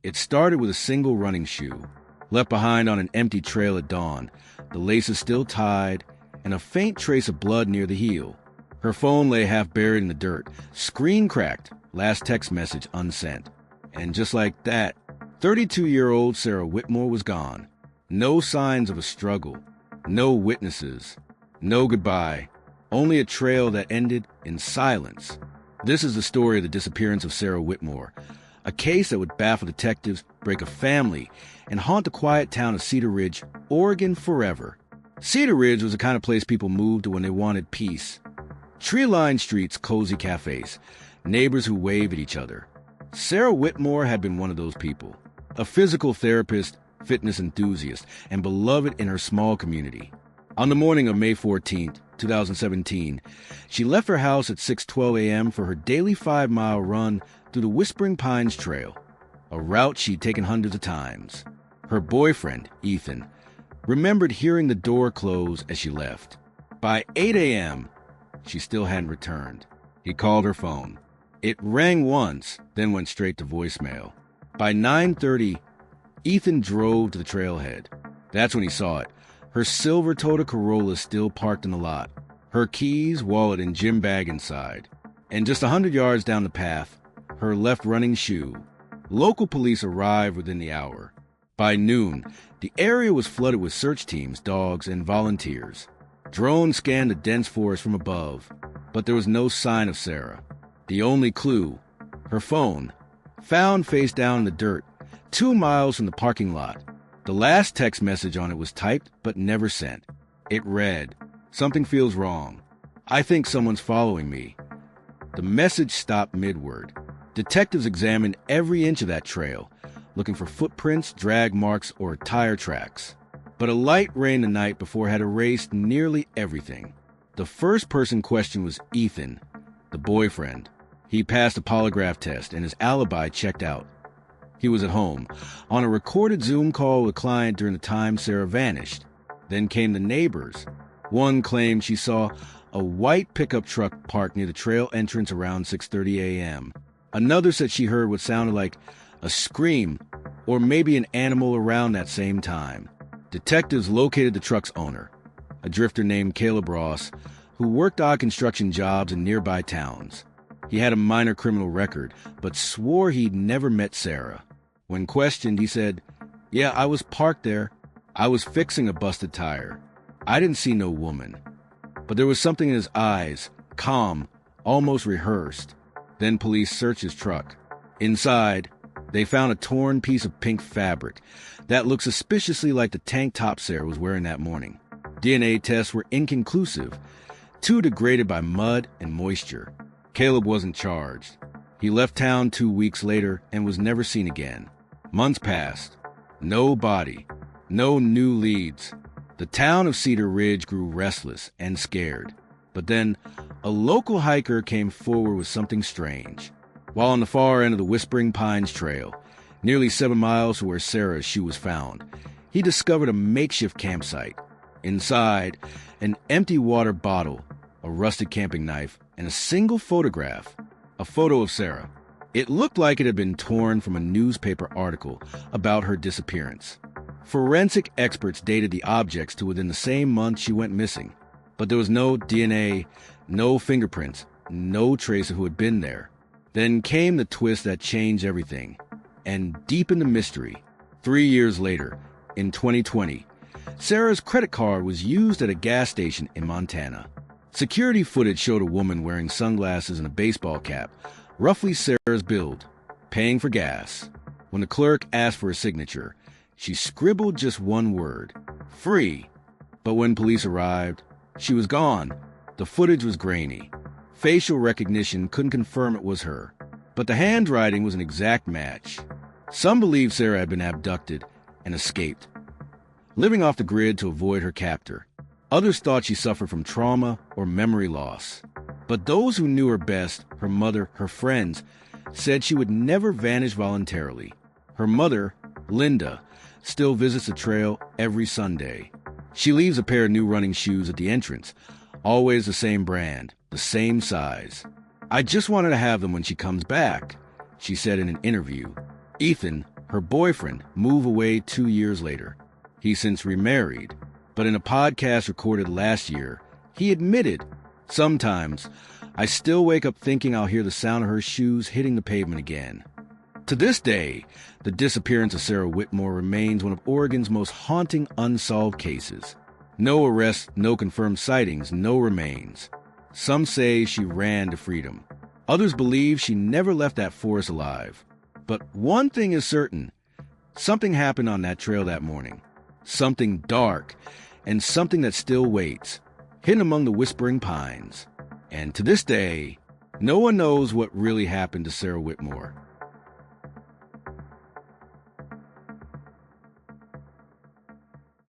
It started with a single running shoe, left behind on an empty trail at dawn, the laces still tied, and a faint trace of blood near the heel. Her phone lay half buried in the dirt, screen cracked, last text message unsent. And just like that, 32-year-old Sarah Whitmore was gone. No signs of a struggle, no witnesses, no goodbye, only a trail that ended in silence. This is the story of the disappearance of Sarah Whitmore, a case that would baffle detectives, break a family, and haunt the quiet town of Cedar Ridge, Oregon forever. Cedar Ridge was the kind of place people moved to when they wanted peace. Tree-lined streets, cozy cafes, neighbors who wave at each other. Sarah Whitmore had been one of those people, a physical therapist, fitness enthusiast, and beloved in her small community. On the morning of May 14, 2017, she left her house at 6:12 a.m. for her daily 5-mile run through the Whispering Pines Trail, a route she'd taken hundreds of times. Her boyfriend, Ethan, remembered hearing the door close as she left. By 8 a.m., she still hadn't returned. He called her phone. It rang once, then went straight to voicemail. By 9:30, Ethan drove to the trailhead. That's when he saw it. Her silver Toyota Corolla still parked in the lot. Her keys, wallet, and gym bag inside. And just 100 yards down the path, her left running shoe. Local police arrived within the hour. By noon, the area was flooded with search teams, dogs, and volunteers. Drones scanned the dense forest from above, but there was no sign of Sarah. The only clue, her phone, found face down in the dirt, 2 miles from the parking lot. The last text message on it was typed but never sent. It read, "Something feels wrong. I think someone's following me." The message stopped mid-word. Detectives examined every inch of that trail, looking for footprints, drag marks, or tire tracks. But a light rain the night before had erased nearly everything. The first person questioned was Ethan, the boyfriend. He passed a polygraph test and his alibi checked out. He was at home, on a recorded Zoom call with a client during the time Sarah vanished. Then came the neighbors. One claimed she saw a white pickup truck parked near the trail entrance around 6:30 a.m. Another said she heard what sounded like a scream or maybe an animal around that same time. Detectives located the truck's owner, a drifter named Caleb Ross, who worked odd construction jobs in nearby towns. He had a minor criminal record, but swore he'd never met Sarah. When questioned, he said, "Yeah, I was parked there. I was fixing a busted tire. I didn't see no woman." But there was something in his eyes, calm, almost rehearsed. Then police searched his truck. Inside, they found a torn piece of pink fabric that looked suspiciously like the tank top Sarah was wearing that morning. DNA tests were inconclusive, too degraded by mud and moisture. Caleb wasn't charged. He left town 2 weeks later and was never seen again. Months passed. No body. No new leads. The town of Cedar Ridge grew restless and scared. But then, a local hiker came forward with something strange. While on the far end of the Whispering Pines Trail, nearly 7 miles from where Sarah's shoe was found, he discovered a makeshift campsite. Inside, an empty water bottle, a rusted camping knife, and a single photograph, a photo of Sarah. It looked like it had been torn from a newspaper article about her disappearance. Forensic experts dated the objects to within the same month she went missing, but there was no DNA, no fingerprints, no trace of who had been there. Then came the twist that changed everything and deepened the mystery. 3 years later, in 2020, Sarah's credit card was used at a gas station in Montana. Security footage showed a woman wearing sunglasses and a baseball cap, roughly Sarah's build, paying for gas. When the clerk asked for a signature, she scribbled just one word, "free." But when police arrived, she was gone. The footage was grainy. Facial recognition couldn't confirm it was her, but the handwriting was an exact match. Some believed Sarah had been abducted and escaped, living off the grid to avoid her captor. Others thought she suffered from trauma or memory loss. But those who knew her best, her mother, her friends, said she would never vanish voluntarily. Her mother, Linda, still visits the trail every Sunday. She leaves a pair of new running shoes at the entrance, always the same brand, the same size. "I just wanted to have them when she comes back," she said in an interview. Ethan, her boyfriend, move away 2 years later. He's since remarried, but in a podcast recorded last year, he admitted, "Sometimes, I still wake up thinking I'll hear the sound of her shoes hitting the pavement again." To this day, the disappearance of Sarah Whitmore remains one of Oregon's most haunting unsolved cases. No arrests, no confirmed sightings, no remains. Some say she ran to freedom. Others believe she never left that forest alive. But one thing is certain. Something happened on that trail that morning. Something dark, and something that still waits, hidden among the whispering pines. And to this day, no one knows what really happened to Sarah Whitmore.